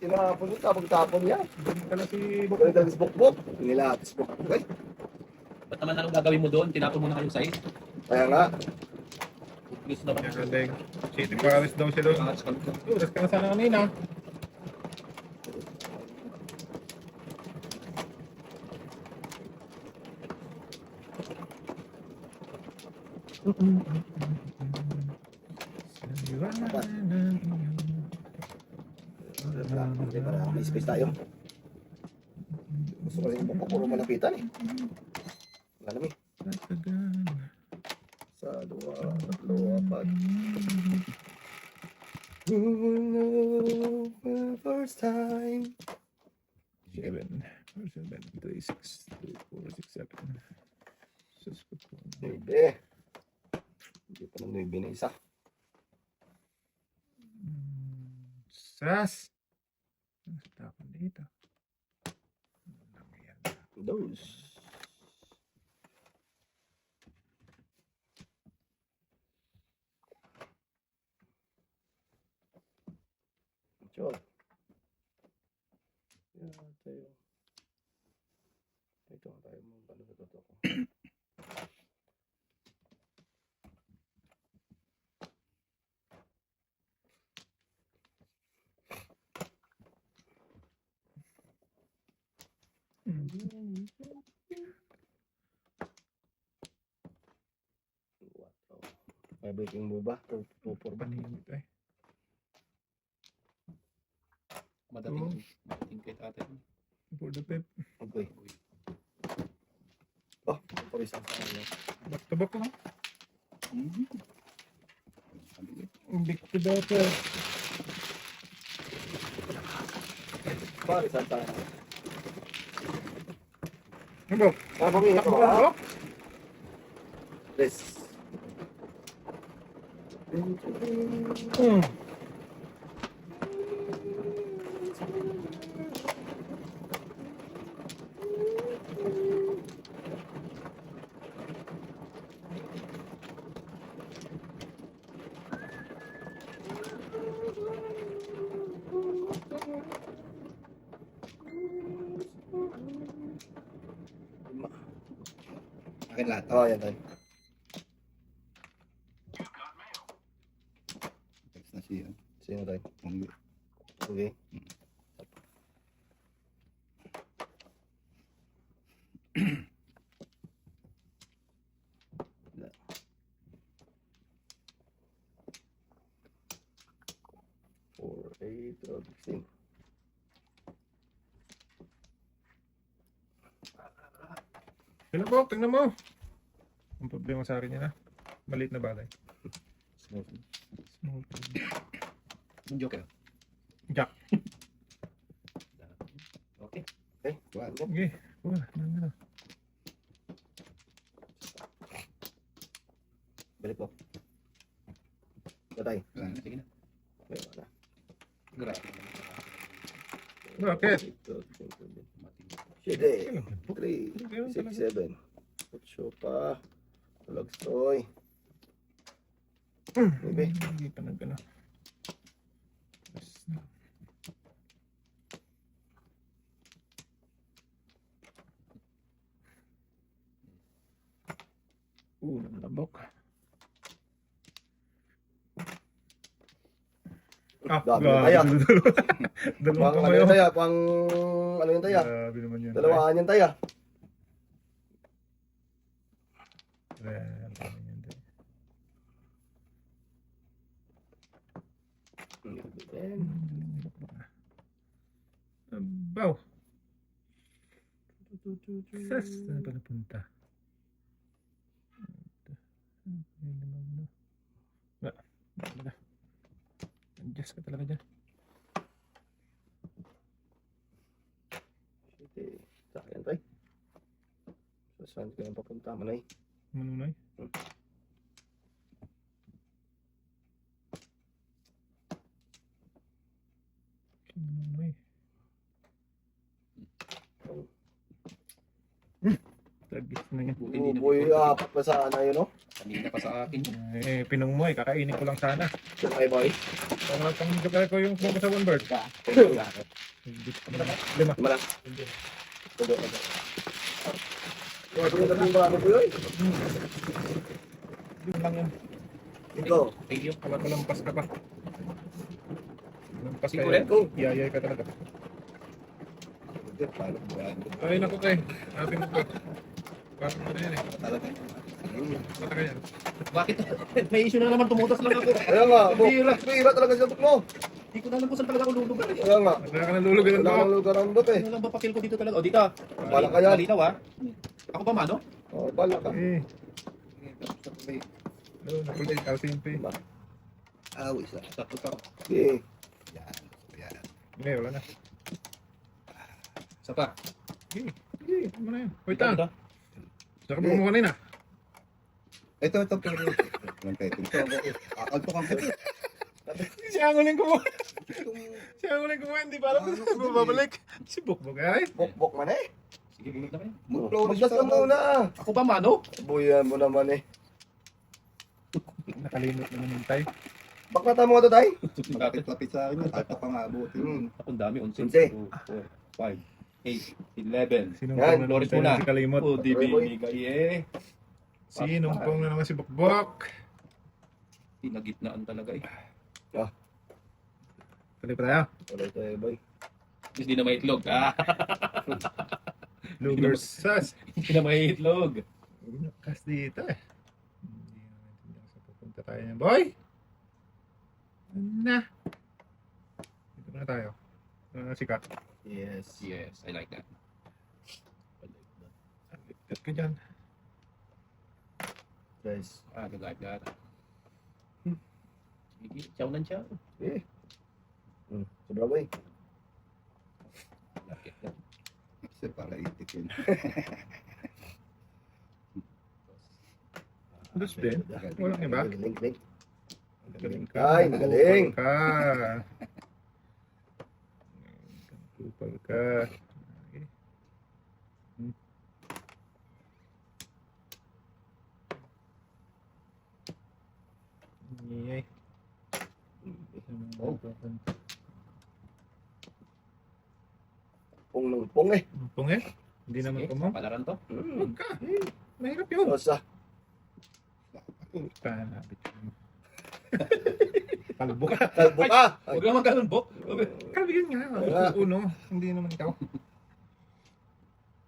tinapon yun, tapon yan. Ganun pala si Ganun talaga si Bukbok. Nilatis Bukbok eh. Ba't naman anong gagawin mo doon? Tinapon mo na kayong size? Kaya nga, Please naman. Galing. City Paris daw siya doon. Oras ka na sana kanina. hindi para may space tayo. Gusto ko rin yung Bukbok, puro malapitan eh. Wala namin. Sa dua, tatlo, apat. You will know for the first time. 7, 3, 6, 2, 4, 6, 7. Sus ko po. Bebe. Hindi pa nang bebe na isa. Sas! Ang tapon dito. Those. Sure. Yeah, tayo. Ito tayo mo ano sa totoo ko. May breaking mo ba? 2-4 ba? Panimit eh. Madating. Madating kay tatay. For the pep. Okay. Oh, for isang sa ano. Back to back lang. Back to back. Para isang sa ano. Ano? Tama mo yun ito ha? This. Akin lahat. Oo, yan tayo. Text na siya. Sino tayo? Munggo. Okay. Four, 8, 12, 16. Tingnan mo, tingnan mo. Ang problema sa akin yan ha. Maliit na bagay. Small thing. Yung joker. Jack. Okay. Okay, tuwan mo. Okay. Ano. Balik po. Batay. Sige na. Okay, wala. Grabe. Bakit? Shide. 3, 6, 7. 8 pa. Lagstoy. Bebe. Hindi pa nag ano. Nalabok. Dami ng taya. Dalawang Pang ano kamay. yung taya? Pang ano yung taya? Grabe naman yun. Dalawaan yung taya. Baw. Sas. Saan pa napunta? Wala. Adjust ka talaga dyan. Shide. Sa akin tayo. So, saan ka nang papunta? Manay. Manunay. Manunay. Tagis na yan. Buti hindi na Boy, before. apat pa sana yun, no? Kanina pa sa akin. Pinong mo eh, kakainin ko lang sana. Ay, boy. Para pang gabay ko yung smoke sa one bird. Lima. Malang. Tudo, tudo. Oh, tudo na yung mga boy. Lima lang yan. Ito. Thank you. Kala ko lampas ka pa. Lampas ka Siguro yan. Go. Yayay ka talaga. Paano ba yan? Ay, naku tayo. Happy mo ko. Parang ano yan eh. Talaga. Matagal yan. Bakit? May issue na naman, tumutas lang ako. Kaya nga, bira talaga siya mo. Hindi ko na alam kung saan talaga ako lulugar. Kaya nga. Wala ka nalulugan Wala ko. kang lugar ang dot eh. Ano lang ba pakil ko dito talaga? O, dito. Bala ka yan. Malinaw ah. Ako ba mano? Oh, bala ka. Eh, nakulit. Simple. Awis ah. Tapos ako. Okay. Yan. Yan. Hindi, wala na. Isa pa. Sige, ano na yan. Wait lang. Ito. Saka mo mo kanina. Ito. Lang tayo. Ito kang Siya ang uling kumuha. Siya ang uling kumuha. Hindi pa alam kung babalik. Si Bukbuk ay. Bok man eh. Sige, bunod na kayo. Magdas ka muna. Ako ba mano? Buyan mo naman eh. Nakalimot na namintay. Bakit mo ito tayo? Lapit-lapit sa akin. Tayo pa pangabutin. Ako dami. 11, 11. 2, 4, 5, 8, 11. Sinong Yan, pong Loris namintay muna. na si Kalimot? Oh, di binigay eh. Sinong pong na naman si Bukbuk? Pinagitnaan talaga eh. Tuloy pa tayo. Wala ito eh, boy. Hindi na may itlog. Luger Sas. Hindi na may itlog. Kas dito eh. Hindi naman tindihan sa pupunta tayo niyan. Boy! Na! Dito na tayo. Sikat. Yes. Yes, I like that. Kat ka dyan. Guys. I like that. Sige, chow nan chow. Eh. Sobra boy. Lapit na. Kasi para itikin. Dos din. Walang iba. Galing. Galing ka. Ay, magaling. Kupal ka. Kupal ka. Okay. Yay. Oh. Pong ng pong eh. Pong eh. Hindi naman Sige, kumong. palaran to. Huwag ka. Mahirap yun. Osa. Puta na. Kalbo ka. Kalbo ka. Ay, Huwag naman ganun, Bok. Kalbigyan nga. Wala. Uno. Hindi naman ikaw.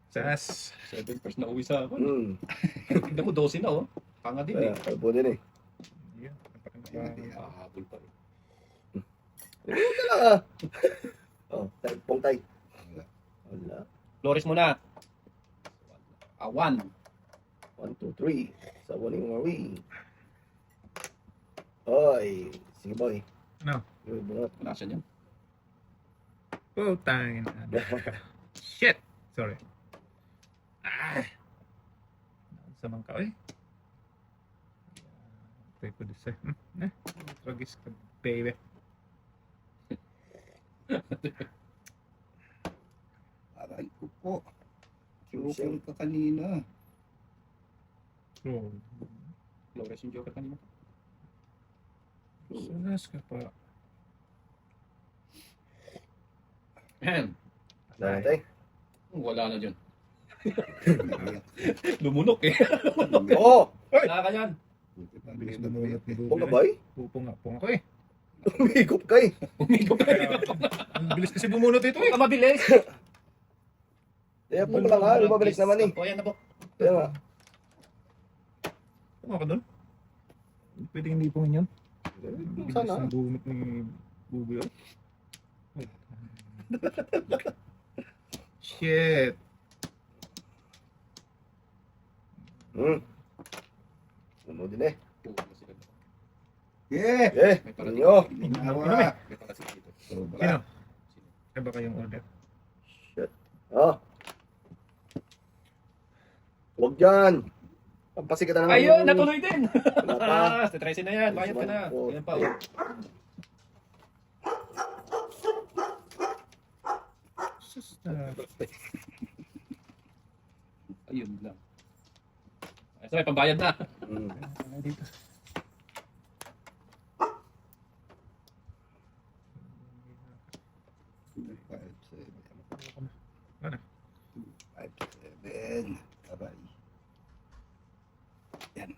Sas. 7 first na uwi sa akin. Hmm. Tignan mo, 12 na oh. Panga din eh. Kalbo din eh. Yan. Habol pa rin. Ito lang ah. Oh, pong tay. Wala. Flores muna. 1. 1, 2, 3. Sa waling mawi. Oy. Sige boy. Ano? Bungat. Wala siya niyan. Putang ina. Shit. Sorry. Samang ka eh. Try ko this eh. Tragis ka baby. Aray ko po. Joker ka kanina. Oh. Flores yung joker kanina. Sanas ka pa. Ahem. Dati. Wala na dyan. Lumunok eh. Oo. Wala ka yan. Bilis na mulot ni Pong ka Google. boy. Pupong ako eh. Umigop ka eh. Umigop ka. Ang bilis kasi bumunot ito eh. Huwag ka mabilis. Kaya pong lang ha. Lumabalik naman eh. O yan na, Bok. Kaya nga. Tama ka doon. Pwede hindi pong yun. Bilis Sana. na bunot ni Google. Shit. Ano din eh. Yeah! Eh. May parating. Inyo. Ginawa. May parating dito. Sobra. Sino? Ano ba kayong order? Oh. Huwag dyan. Pampasikat na naman. Ayun, natuloy din. Wala pa. Sa 13 na yan. Bayad ka na. Yan pa. Oh. Sus, Ayun lang. Basta may pambayad na. Hmm. Tayo dito. Five, seven. Ano? 5, 7. Aray. Yan.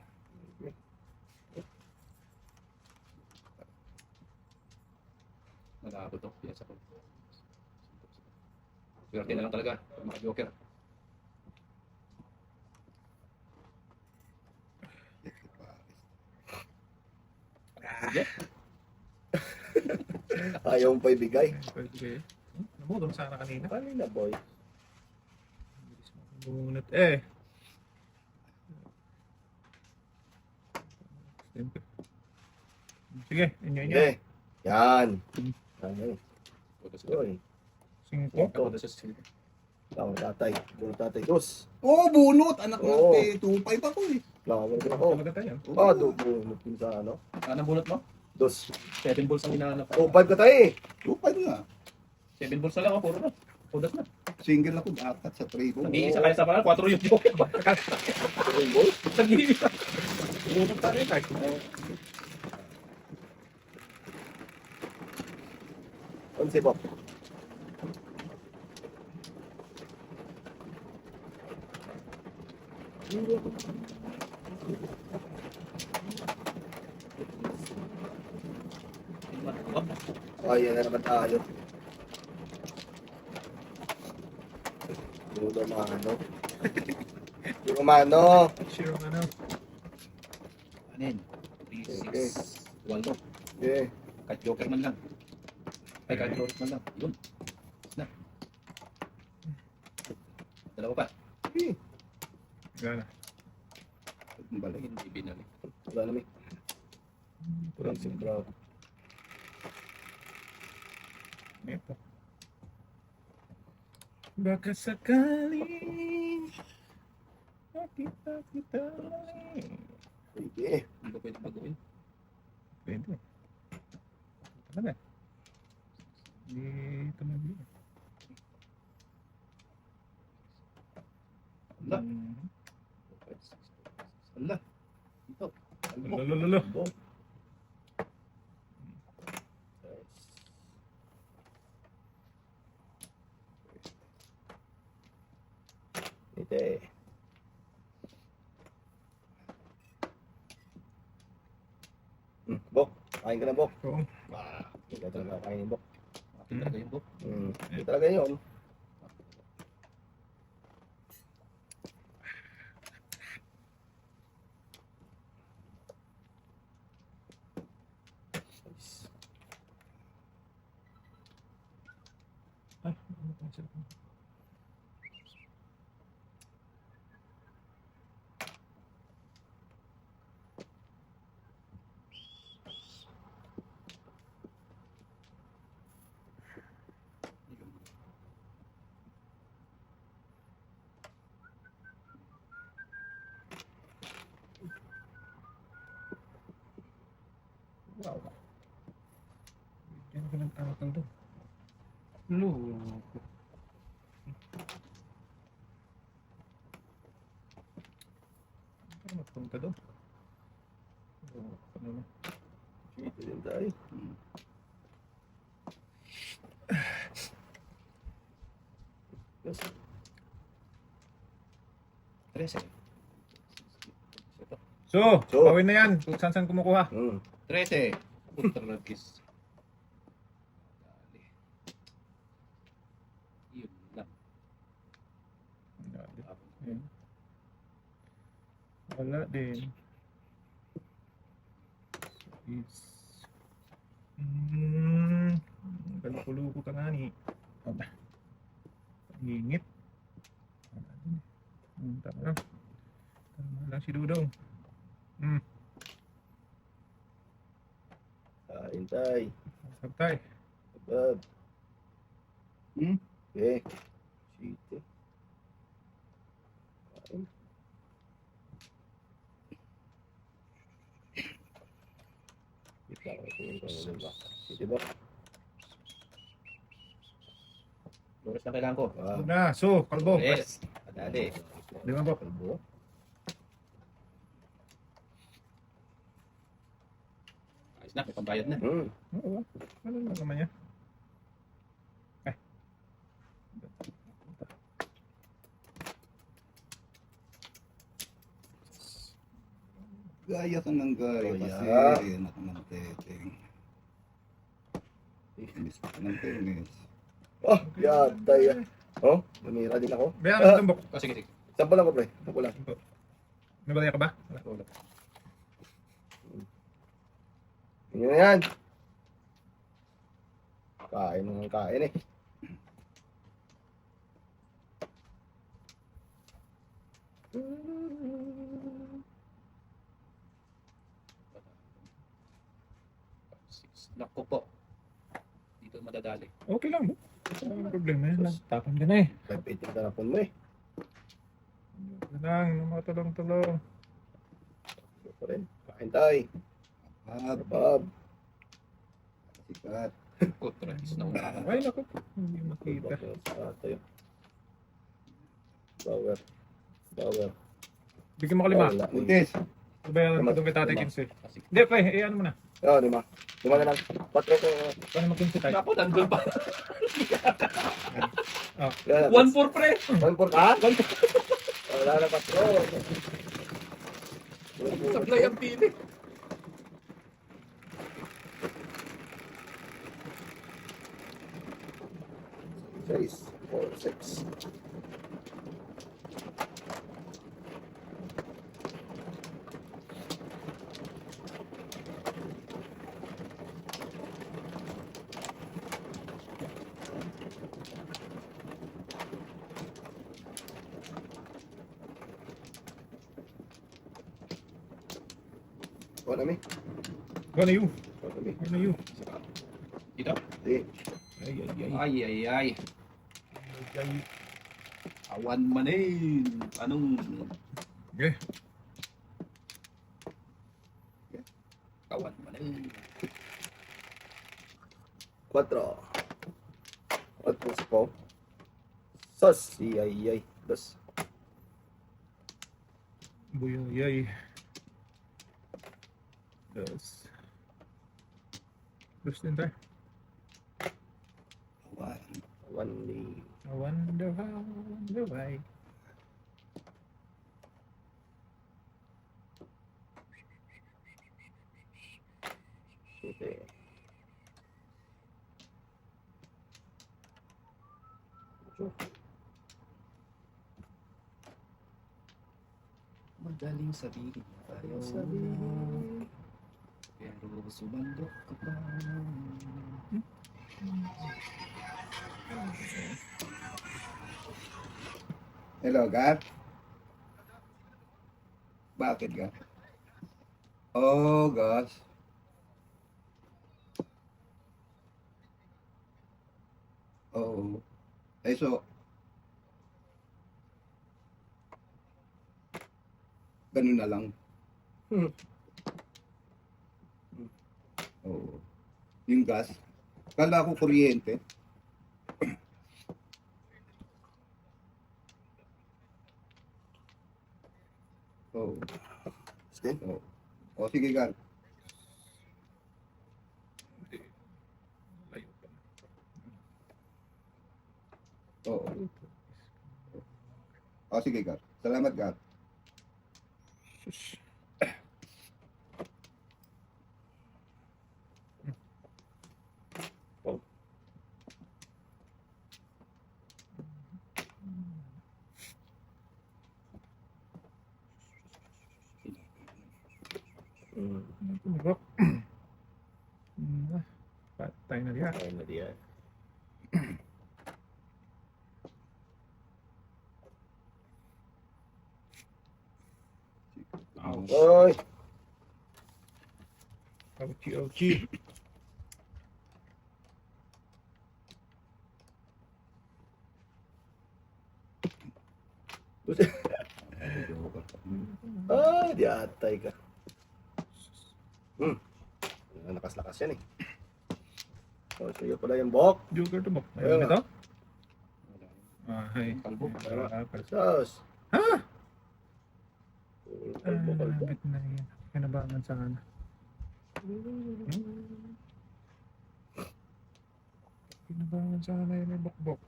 Nag-aabot ako. Yes, ako. Swerte na lang talaga. Pag maka-joker. Sige. Ayaw mo pa ibigay. Pwede. Nabudol sana kanina. Kanina, boy. Bilis mo akong bumunot. Eh. Sige, inyo. Okay. Yan. Ano? Putas ko. Yun. 5. Putas sa silip. Lang tatay. Doon tatay. Dos. Oo, bunot. Anak Oo. ng 2-5 ako eh. Lang ako. Oh. Talaga tayo. Ah, doon sa ano? Anong bunot mo? Dos. 7 balls ang hinahanap. Oh, 5 ka tayo eh. 2-5 nga. 7 balls na lang. Puro na. Putas na. Single ako dapat sa 3 ko. Nag-iisa kayo sa pangalan. 4 yung joker. Rainbow. Nag-iisa. Bunot tayo tayo. Ano si Bob? Ay, yan na naman tayo. Yung umano. Yung umano. Sure ano. Anin? 3, 6, 1 Okay. Kahit joker man lang. Ay, kahit joker man lang. Yun. Na. Dalawa pa. Gana. Balik. Hindi binali. Wala namin. Kurang sigurado. Ito. Baka sakaling makita kita. Sige. Hindi ko pwede baguhin. Pwede. Talaga. Hindi tumabi. Ala. Ala. Ito. Lolo. Bob. Ito eh. Bok, kain ka na, Bok. Oo. Hindi ka talaga kainin, Bok. Akin talaga yung book. Hindi talaga yun. Ay, ano pa yung cellphone? Wow. Bigyan ko ng tawag doon. Loko. Ano magpunta doon? Ano na? Ito din tayo. Yes. 13. So, So. gawin na yan. Kung saan kumukuha. 13. Punta na kiss. Dali. Yun lang. Ayan. Wala din. Is Galuko-luko ka nga ni. Aba. Pangingit. Wala din. Tama lang. Tama lang si Dudong. Kain tayo. Sabtay. Bob. Hmm? Okay. Sito. Kain. Kita ko ito yung ba? Sige ba? Flores na kailangan ko. Ah. Na, so, kalbo. Yes. Dali. Di ba, Bob? Kalbo. Ayos na, may pambayad na. Oo. Ano naman yan? Ay. Gaya ka ng gaya Oh, kasi yeah. anak ng teteng. Inis ka ng tenis. Oh, yatay. Oh, namira din ako. Bayaran mo tumbok. Oh, sige, sige. Sampo lang ko, pre. Sampo lang. Nabalaya ka ba? Wala. Yun na yan. Kain ng kain eh. Naku po. Dito madadali. Okay lang. Ano problema yan? Tapon ka na eh. 580 na po mo eh. Yan lang, mga tulong-tulong. Ito pa rin. Kain tayo. Hab, Bob. sikat. Kutras na unahan. Ay, naku. Hindi makita. Tayo. Power. Power. Bigyan mo ka lima. Wala. Buntis. Bayaran mo Lima. itong kay Tatay Lima. Kinse. Ah, sige. Hindi, pre. Ano mo na. Oh, lima. Lima na lang. 4 ko. Paano mag-kinse tayo? Naku, nandun pa. Yan. 1-4 pre. 1 4 ka? Wala na 4. Sablay ang pili. Six, 4, 6. Kuha na mi. Go na you. Kuha na mi. Go na you. Dito. Di. Ay, ay, ay. Ay, ay, ay. Ay, Awan manin. Anong... okay. Awan manin. 4. 4 po. Sos. Ay, ay. Dos. Buyay. Dos. Dos din tayo. One day. I wonder how, I wonder why. Okay. Madaling sabihin. Ayaw pero sumandok ka pa. Hello, Gar? Bakit, Gar? Oh, gosh. Oh. Eh, so, ganun na lang. Hmm. Oo. Yung gas. Kala ko kuryente. Oo. Sige. Oo. O sige, Gar. Layo pa. Oo. O sige, Gar. Salamat, Gar. Sus. Tumugok. Patay na diya. Ayun na diyan. Ouch. Oy! Ouchie, ouchie. Ah, di atay ka. Lakas-lakas yan eh. Oh, sa'yo pala yung buhok. Joker to mo. Ayun Ayun ito? Ay. Kalbo. Sos. Ha? Kalbo. Bit na yan. Kinabangan sana. Pinabangan sana yun yung bokbok.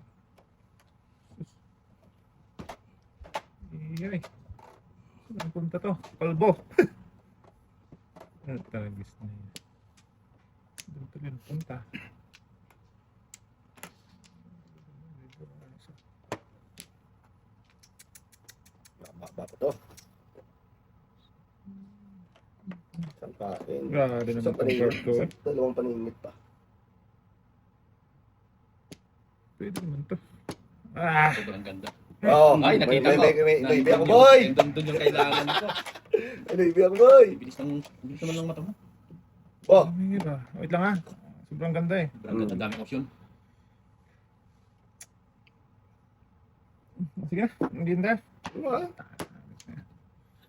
Iyay. Saan punta to? Kalbo. Ano talagis na yun? Doon to yun punta. Mababa pa to. Isang kain. Grabe naman Isang itong card ko. paninit. Dalawang paninit pa. Pwede naman to. Ah! Sobrang ganda. Oo. Ay, nakita ko. May ako, boy! Doon yung kailangan ko. Ano ibig ako, boy? Bilis naman lang mata mo. Oh, Ay, ba? Wait lang ha. Sobrang ganda eh. Sobrang ganda, daming option. Sige na. Ang ganda. ano?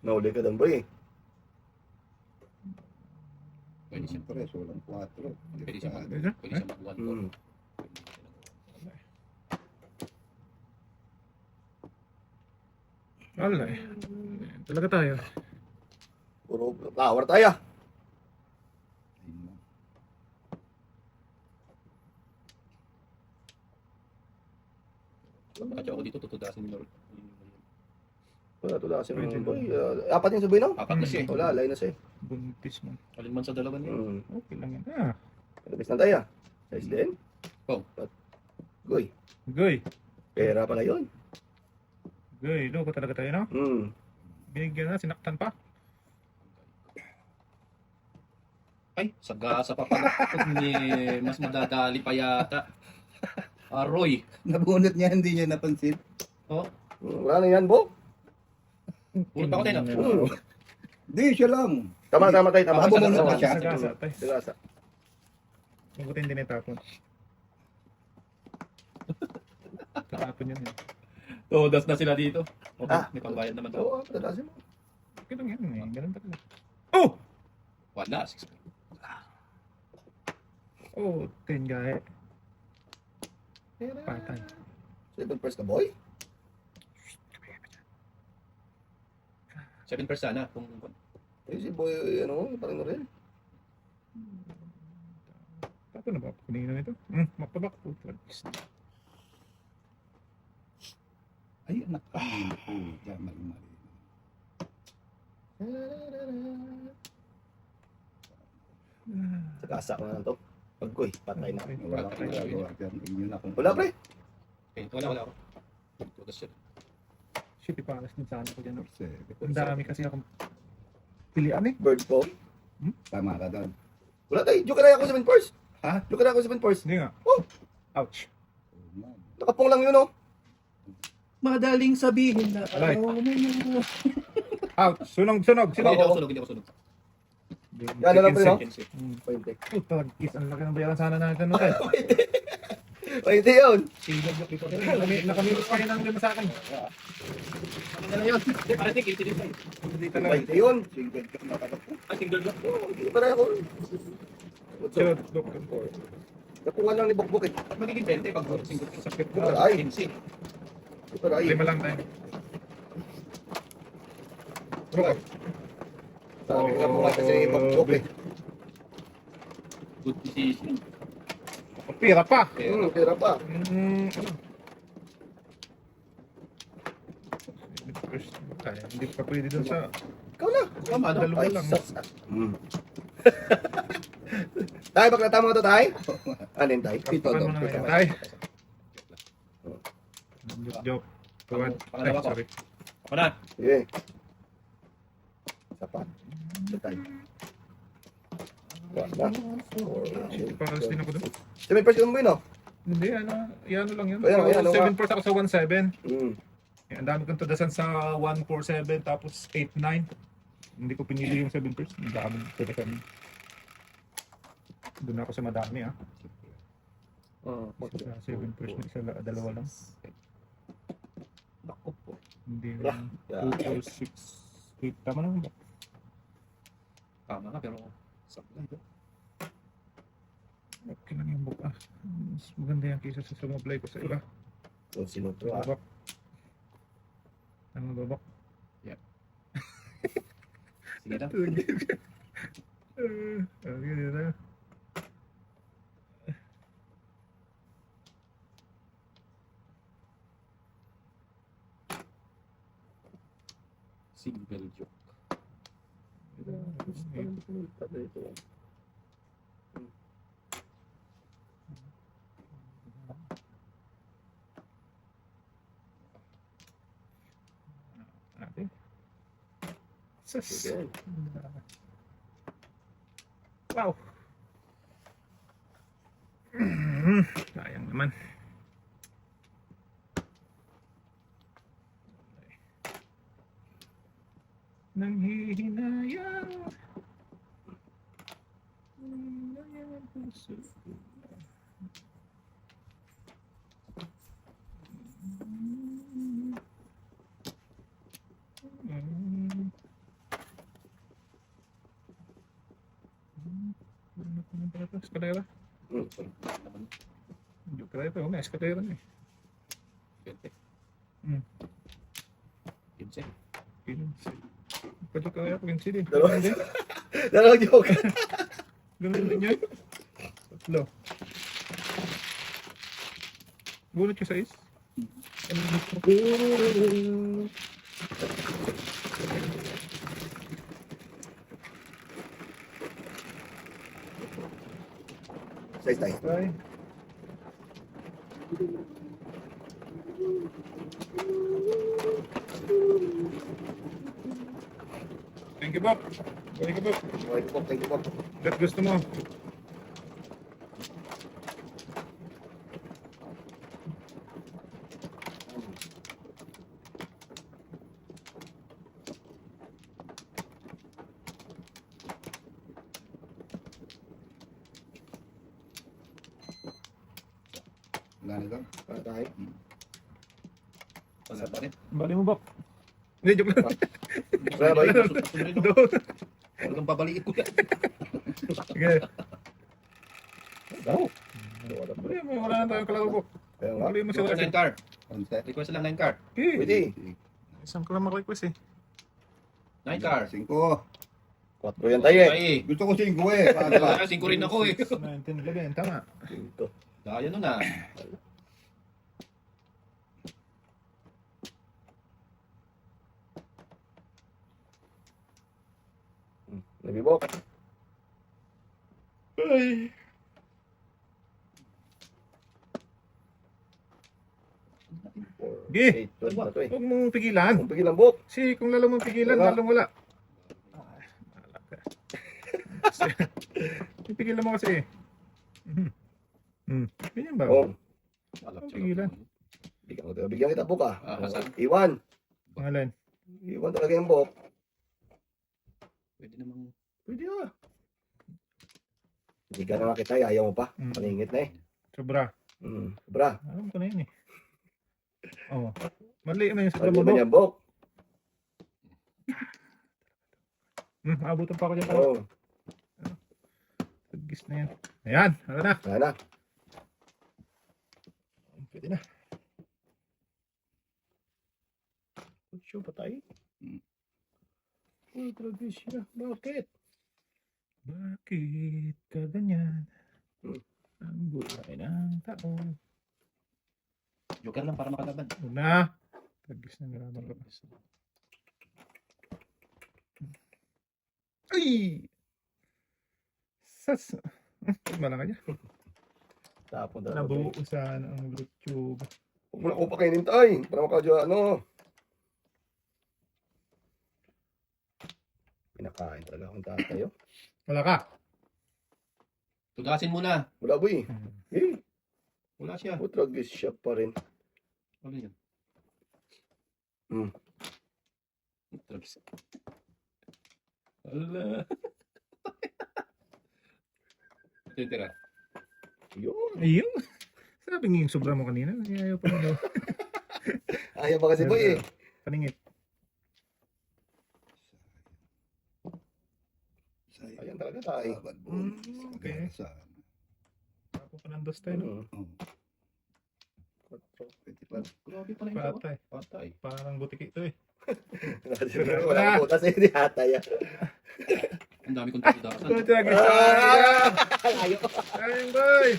Nauli ka doon, boy. Pwede siya. Siyempre, walang 4. Pwede siya mag- Pwede na? Pwede siya mag-1 for. Hmm. Wala eh. Talaga tayo. Puro flower tayo. At ako dito, tutudasin yung Wala tulasin Pwede mo, boy. Apat yung sabay, no? apat na siya eh. Wala, alay na siya. Buntis man. Alin man sa dalawa niya. Okay lang yan. Ah. Labis na tayo. Size din. Oh. Goy. Goy. Pera pala yun. Goy. Loko talaga tayo no? Binigyan na. Sinaktan pa. Ay, sagasa pa pala. Ni mas madadali pa yata. Aroy. Nabunot niya, hindi niya napansin. Oh, Wala na yan, bo. puro pa ako tayo na. Hindi, siya lang. Tama tayo. Tama. Baka bumunot pa siya. Sagasa tayo. Sagasa. Mabuti hindi natapon. Tatapon yun eh. Todas na sila dito. Okay, Ah. may pambayad naman daw. Oo, tulasin mo. Okay lang yan eh. Ganun talaga. Oh! Wala, 6. Oh, 10 gahe. Patay. 7 first ka, boy. 7 sana. Kung Eh, si boy, ano, parang na rin. Tapon na ba? Kunin na ito. Mapabak po. Ay, anak ka. Diyan, mali. Sagasa ko na lang to. Pagkoy, patay na. Wala akong magagawa dyan. Yun akong- Wala, pre. okay, wala ako. Todas siya. Shit, iparas din sana ko dyan. Kasi, Ang dami kasi akong pilian eh. Bird phone. tama ka doon. Wala tayo. Joke na ako 7 first. Ha? Joke na ako 7 first. Hindi nga. Oh, Ouch. nakapong lang yun, oh. Madaling sabihin na. Alay. Oh, no. Ouch. Sunog. Hindi ako sunog, hindi ako sunog. Yan na lang, pre, no? 20. 20. Puta, kiss. Ang laki ng bayaran sana natin. Ano tayo? 20 yun. Nakamilos pa rin ang lima sa akin. Ano na yun? Parang tingin, tingin. Hindi talaga. 20 yun. Ay, single block. Oh, hindi pa rin ako. Sunod, look. Nakuha lang ni Bokbok, eh. At magiging 20 pag single block. Sakit Ay. na. 15. Pero ay, Lima lang tayo. Look. sabi nga mo nga kasi ni Bokbok, eh. Good decision. Pira pa. Pera pa. Hindi pa pwede dun sa Ikaw na. Tama, no? dalawa Ay, lang. sas. Tay, bakla mo ito, tay? Alin, tay? Ito Paano daw. na ngayon? Tay. Joke. Tuwad. Ay, Pangalawa ko. sorry. Ako na. Sige. Sapat. Ito, tay. Wala. Shit, paras din ako dun. 7 first yun mo yun, oh. Hindi, yan lang yun. Ayan, 7 first ako sa 1-7. Mm. Ang dami kong tudasan sa 1-4-7 tapos 8-9. Hindi ko pinili yung 7 first. Ang dami tudasan. Doon ako sa madami ah. Sa 7 first na isa, dalawa lang. Naku po. Hindi Yeah. 2, 4, 6, 8. Tama naman ba? Tama nga, pero sablay ko. Okay lang yung book ah. Mas maganda yan kaysa sa sumablay ko sa iba. Kung sino to, ah. Babak. Tama babak. Sige na. Ganyan na. Single joke. Ate. Sus. Sige. Wow. Sayang naman. Nanghihinayang. Nanghihinayang ang puso ko. Escalera. Naman. Yo creo que una escalera na eh. Pwede. Hmm. 15. Pwede kaya pag hindi. Dalawa. Ganun din. Dalawang joke. Ganun din yun. Tatlo. Bunot ko sa is. Ano gusto? Size tayo. Try. Thank you, Bob. Thank you, Bob. Okay po, thank you po. Ba't gusto mo? Wala na lang. Para tayo. Wala pa rin. Bali mo, Bob. Hindi, joke lang. Wala ba yun? Tuloy na. Doon. Talagang babaliin ko yan. Sige. Daw. Wala pa. Wala na tayong kalaro, Bob. Kaya nga. Bali mo Joker siya. 9 car. Concept. Request lang 9 car. Okay. Pwede. Isang ko lang mag-request eh. 9 car. 5. 4 yan tayo eh. Ay, Gusto ko 5 eh. Para 5 rin ako eh. 19, 11, tama. Ito. Daya nun ah. Nabibok. Ay. Sige. 8, 12 na to eh. Huwag mong pigilan. Kung pigilan bok. Kasi kung lalo mong pigilan, Wala. lalong wala. Bahala ka. Pipigilan mo kasi. Ganyan ba? Oh, Wala Pigilan. bigyan kita bok ah. Ah, saan? Iwan. Pangalan. Iwan talaga yung bok. Pwede namang Pwede ah. Hindi ka na nakita, ayaw mo pa. Mm. Paningit na eh. Sobra. Bra. Alam ko na yun eh. Oo. Mali naman yung sa Pwede ba trabaho. niyan bok? Abutan pa ako dyan. Oo. Tagis na yan. Ayan. Ano na? Kaya na. Pwede na. Putsyo, patay. Mm. Uy, tragis siya. Bakit? Bakit ka ganyan? Hmm. Ang buhay ng tao. Joker lang para makalaban. Una. Tagis na nalaman ko. Ay! Sas! Pagmala ka niya. Tapon na. Nabuo sana ang YouTube. Huwag mo na ko pakainin tayo. Para makadya, ano. Pinakain talaga akong tatay. Oh. Wala ka. Tugasin muna. Wala boy. Eh, Wala siya. tragis siya pa rin. Ano yun? Hmm. Tragis. Ala. Ito yung tira. Yun. Ayun. Sabi nga yung sobra mo kanina. Ayaw pa mo daw. Ayaw pa kasi boy eh. Paningit. Ayan talaga tayo. Okay. Ako pa ng dos tayo. No? Pwede pa. Grabe pala yung tawa. Patay. Patay. Parang butiki ito eh. Wala ko kasi hindi hatay. Ang dami kong tagudasan. Ito, tragis na. Layo. Ayun, boy.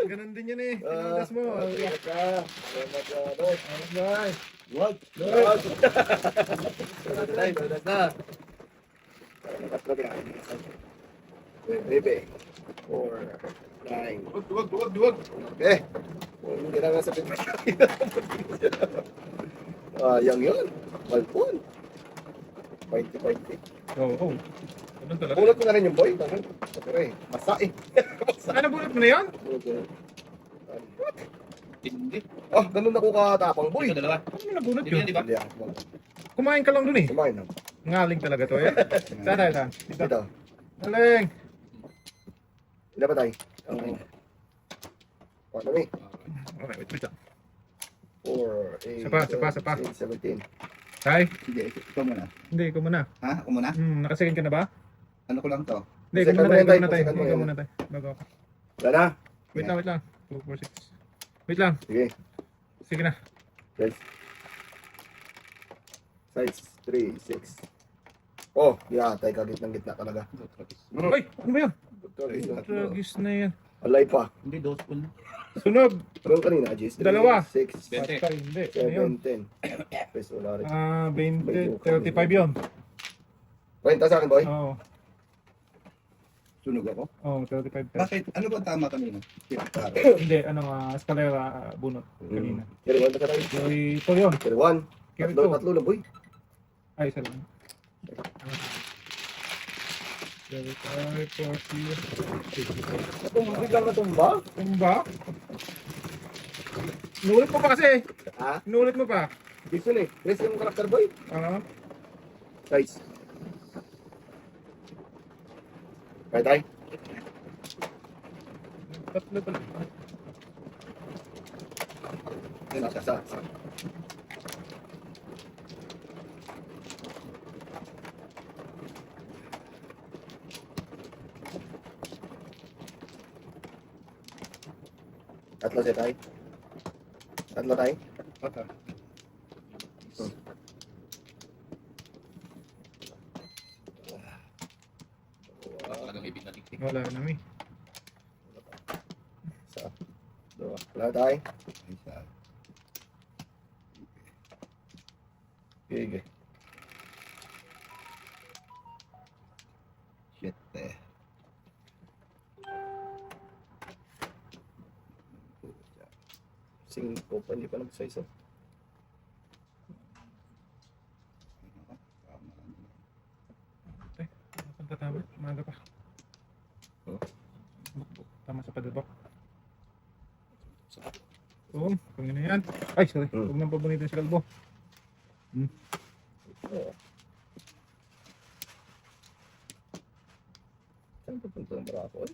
Ganun din yan eh. Pinudas mo. Salamat ka. Salamat ka, boy. Ayun, boy. Wag. Wag. Salamat na. Bebe. 4, 9. Duwag. Okay. Hindi na nga sa pinag. Yang yun. Malpon. 20. Oo. Ganun talaga. Bulot ko na rin yung boy. Pero eh, masa eh. Ano bunot mo na yan? Bulot ko. Hindi. Oh, ganun ako katapang boy. Ito, dalawa. Ano mo nabunot Hindi yun? yan, di ba? Hindi ako. Kumain ka lang dun eh. Kumain lang. Ngaling talaga to eh. Saan? Dito. Dito. Galing. Ilan ba tayo? Okay. Paano eh? Okay, wait lang. 4, 8, Sapa. 17. Tay? Hindi, ikaw muna. Hindi, ikaw muna. Ha? Ako muna? Nakasecond ka na ba? Ano ko lang to? Hindi, ikaw muna tayo. Second mo yan. Bago ako. Wala na? Wait lang. 2, 4, 6. Wait lang. Sige. Sige na. Guys. Size 3, 6. Oh, yeah, tayo kagitnang-gitna talaga. Uy, ano ba yan? Tragis. Tragis na yan. Alay pa. Hindi, dos full na. Sunog. Anong kanina, Ajis? Dalawa. 6, 20. Patay, hindi. Ano yun? 7, 10. Pwes, wala rin. 20, 35 yun. Kwenta sa akin, boy. Oo. Sunog ako? Oo, 35. Bakit? Ano ba tama kanina? Hindi, escalera bunot kanina. Carry 1 pa sa tayo. Carry 2 yun. Carry 1. Carry Tatlo lang, boy. Ay, isa lang. Carry 5, 40. Biglang natumba? Tumba? Inulit mo pa kasi. Ha? Inulit mo pa. Gusto na eh. Rest yung karakter, boy. Size. Kaya tayo. Tatlo pala. Sa. Tatlo siya tayo. Tatlo tayo. Talagang ibig na tiktik. Wala na mi. Isa. Dua. Wala tayo. Isa. Okay. Shit eh. Singko pa, hindi pa nag-size. Oh. Punta tama. Umaga pa. Oh. Tama sa padabak. Oo, kung ano yan. Ay, sorry. Huwag nang pabunitin si Kalbo. Oh. Saan papunta ang barako?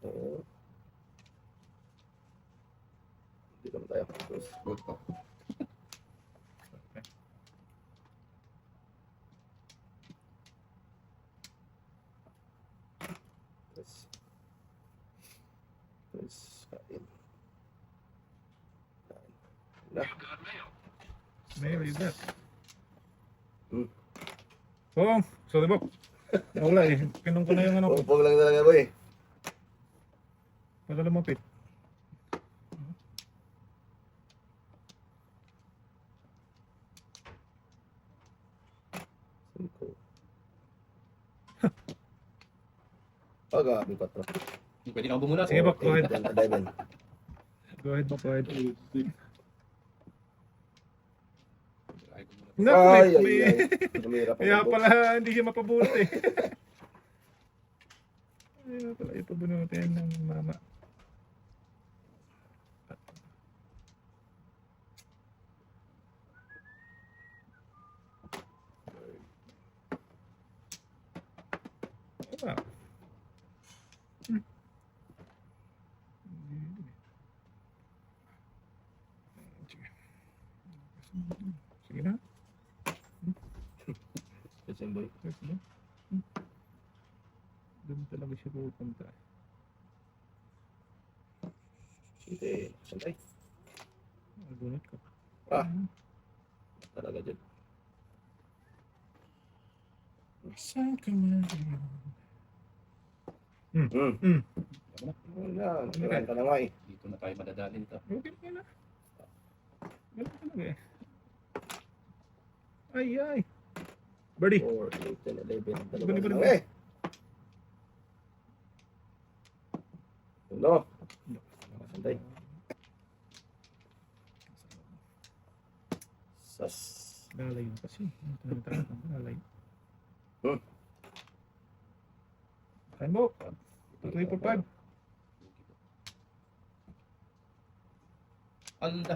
Oo. Hindi naman tayo. Tapos, Buto. kain. Na. Mayor, you got. Hmm. Sorry Bob. Wala eh. Kinong ko na yung ano ko. Pupong lang talaga, boy. Para lumapit. Pag-aabi pa to. Pwede na ako bumula. Sige, Bob, go ahead. Diamond. Go ahead, Bob. Go ahead. Ay, bumula. Naku, Ay, may... ay, ay. Tumira pa. Kaya pala hindi siya mapabunot eh. Kaya pala ipabunutin ng mama. Wow. Sige na. Kasi boy. Sige. Doon talaga siya pupunta. Hindi. Santay. Nagunit ko. Ah. Talaga dyan. Saan ka man? Hmm. Wala. Nagkaroon ka na nga eh. Dito na tayo madadalin to. Okay na. Ganun talaga eh. Ay. Birdie. 4, 8, 10, 11. Bali, Dalawa bali. lang eh. Uno. Santay. Sas. Lalay yun kasi. Lalay. Kain mo. 2, 3, 4, 5. Ala.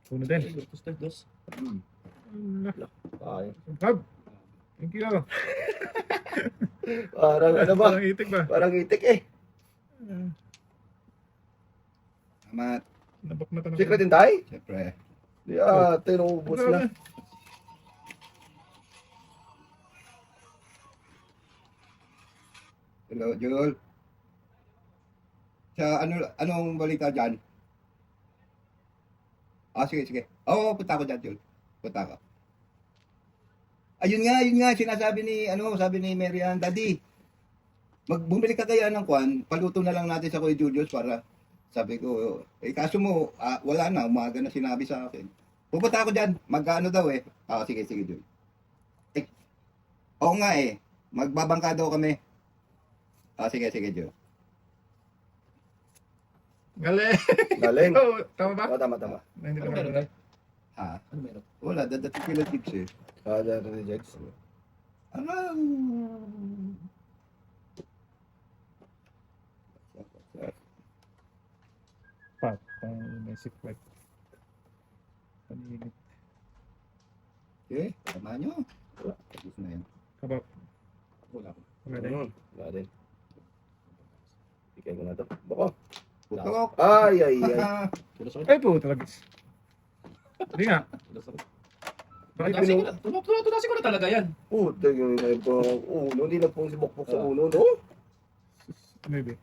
Uno din. Ay, dos. Ala. Ay. Hab. Thank you. Parang ano ba? Parang itik ba? Parang itik eh. Salamat. Nabak na tanong. Secret din tayo? Siyempre. Di tinubos na. Hello, Jul. Sa anong balita dyan? Sige. Oo, punta ko dyan, Jul. Punta ko. Ayun nga, sinasabi sabi ni Marian, Daddy, bumili ka kaya ng kwan, paluto na lang natin sa Kuya Julius para, sabi ko, kaso mo, wala na, umaga na sinabi sa akin. Pupunta ako dyan, magkano daw eh. Sige, Jul. Oo nga eh, magbabangka daw kami. Sige, Jul. Galing. Oh, tama ba? Tama. Hindi Ano naman meron na. tayo? Ano meron? Wala, dadating kila Jigs eh. Kada rejects. Ano? Pat. May secret. Paninit. Okay, tama nyo. Wala, tapos na yan. Kabab. Wala ko. Wala din. Wala din. Bigay ko na to. Bako. Putok! Ay. Tulos ako. Ay po, talaga. Hindi nga. Tulos ako. Bakit Tunasin ko na. Tunasin ko na talaga yan. Puta yung ulo. Hindi nagpong si Bokbok sa ulo, no? Maybe.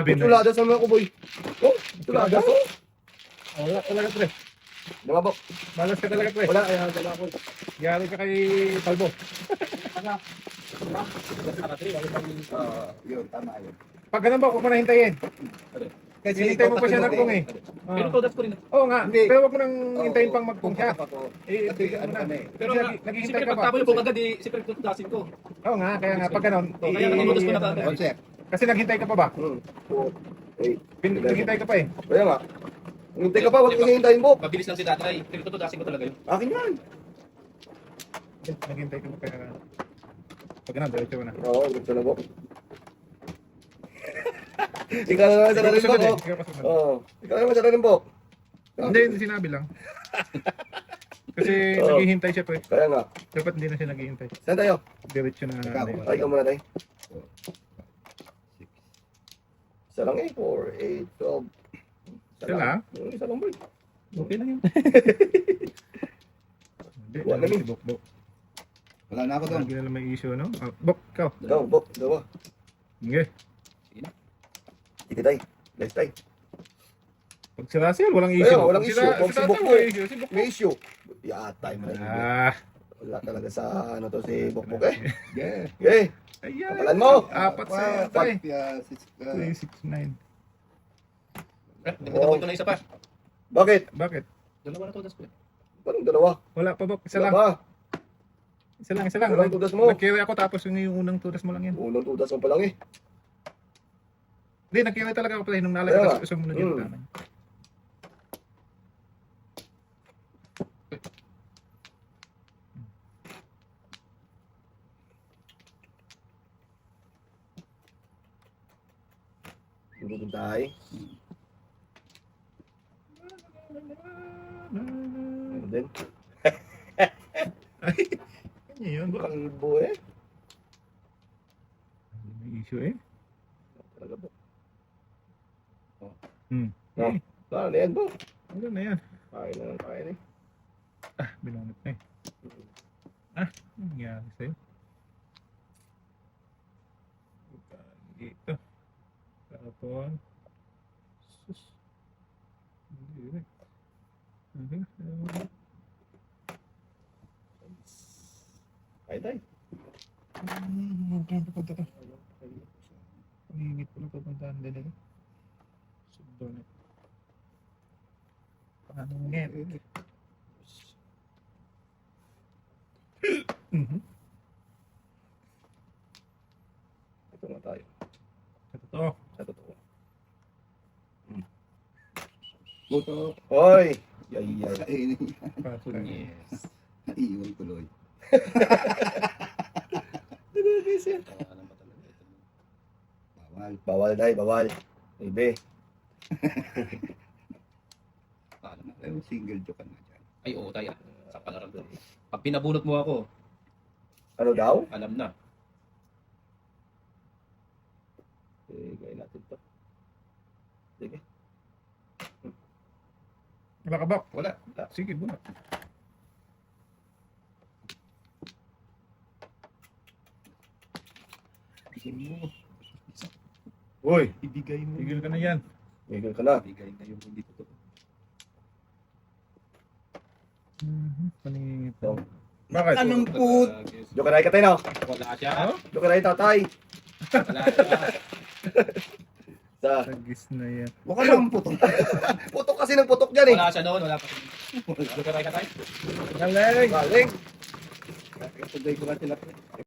Bin na. Tulada sa mga kuboy. Oh, tulada. Wala talaga pre. Mga bok. Malas ka talaga pre. Wala, kaya dala ko. Yari ka kay Talbo. Yun, tama yun. Pag ganun ba, huwag mo na hintayin. Kasi Hinintay mo pa siya nagpong eh. Pero tulas ko rin. Oo nga, Hindi. pero huwag mo nang hintayin pang magpong siya. Ako. Eh, Kasi ano na. Pero Kasi nga, naghihintay siyempre ka pa. pagtapon yung pong agad, siyempre tunasin ko. Oo nga, kaya nga, pag ganun. Kaya nakimutos ko na ano kagad. Concept. Kasi naghintay ka pa ba? Hey, Naghintay ka pa eh. kaya nga. Hintay ka pa, huwag kang hintayin, Bok. Mabilis lang si tatay. Pero tunasin ko talaga yun. Akin yan. Naghintay ka pa kaya. Pag ganun, diretso ka na. Oo, gusto na, Bok. Ikaw na naman sa rin, Bok. oh. Ikaw pa sunod. Oo. Ikaw naman sa rin, Bok. Hindi, sinabi lang. Kasi Oo. naghihintay siya pre. Kaya nga. Dapat hindi na siya naghihintay. Saan tayo? Diretso na. Ikaw. Ay, ikaw muna tayo. Isa lang eh. 4, 8, 12. Isa lang? Isa lang, boy. Okay lang yun. Hindi, Wala lagi naman. si Bok. Wala na ako doon. Lagi na lang may issue, no? Bok, ikaw. Ikaw, Bok. Dalawa. Sige. Sige tayo. Let's tayo. Pag si Russell, walang issue. Ayun, walang Pag issue. Pag si Russell, Bok may eh. issue. Si Bok. May issue. Yatay mo na. Ah. Wala talaga sa ano to si Bok eh. Yeah. Okay. Ayan. Kapalan mo. Apat sa tay. 3, 6, 9. Nagkatapoy ko na isa pa. Bakit? Bakit? Dalawa na tulas ko. Parang dalawa. Wala pa Bok. Isa lang. Dalawa. Isa lang, isa lang. Walang tudas mo. Nag-carry ako tapos yung unang tudas mo lang yan. Unang tudas mo pa lang eh. Hindi, nag-carry talaga ako pala. Nung Kaya nalagay nga. tapos sumunod yung Mm. tanay. Siguro tayo. Ano din? Ano yun? Bok? Kalbo eh. May issue eh. Talaga po. Hmm. No. Saan na yan po? Ano na yan? Kain na lang kain eh. Ah, binunot na eh. Ah, ano nangyari sa'yo? Dito. Tapon. Sus. Hindi rin. Kain tayo. Punta to. Pangingit ko lang pupuntahan din nila. Sundo na. Pangingit. Ito na tayo. Ito to. Sa totoo. Buto. Hoy! Yay, yay. Kainin. Patay. Yes. Naiiwan tuloy. Tawanan pa talaga ito. Bawal. Bawal dai, bawal. Ibe. Paalam na. Pero single joke ka na dyan. Ay, oo, tayo. Sa palaran to. Pag pinabunot mo ako, Ano daw? alam na. Gawin natin to. Sige. Wala ka ba? Wala. Sige, bunot. Bigay mo. Hoy! Ibigay mo. Tigil ka na yan. Miguel ka na. Ibigay na yung hindi totoo. Paningit So, Bakit? Anong put? Joke na ikatay na. Wala siya. Joke na tatay. Wala siya. Sa. Tagis na yan. Huwag ka lang puto. Putok kasi ng putok dyan eh. Wala siya noon. Wala pa. Lugaray ka tayo. Galing! Galing. Kaya tuloy ko na sila.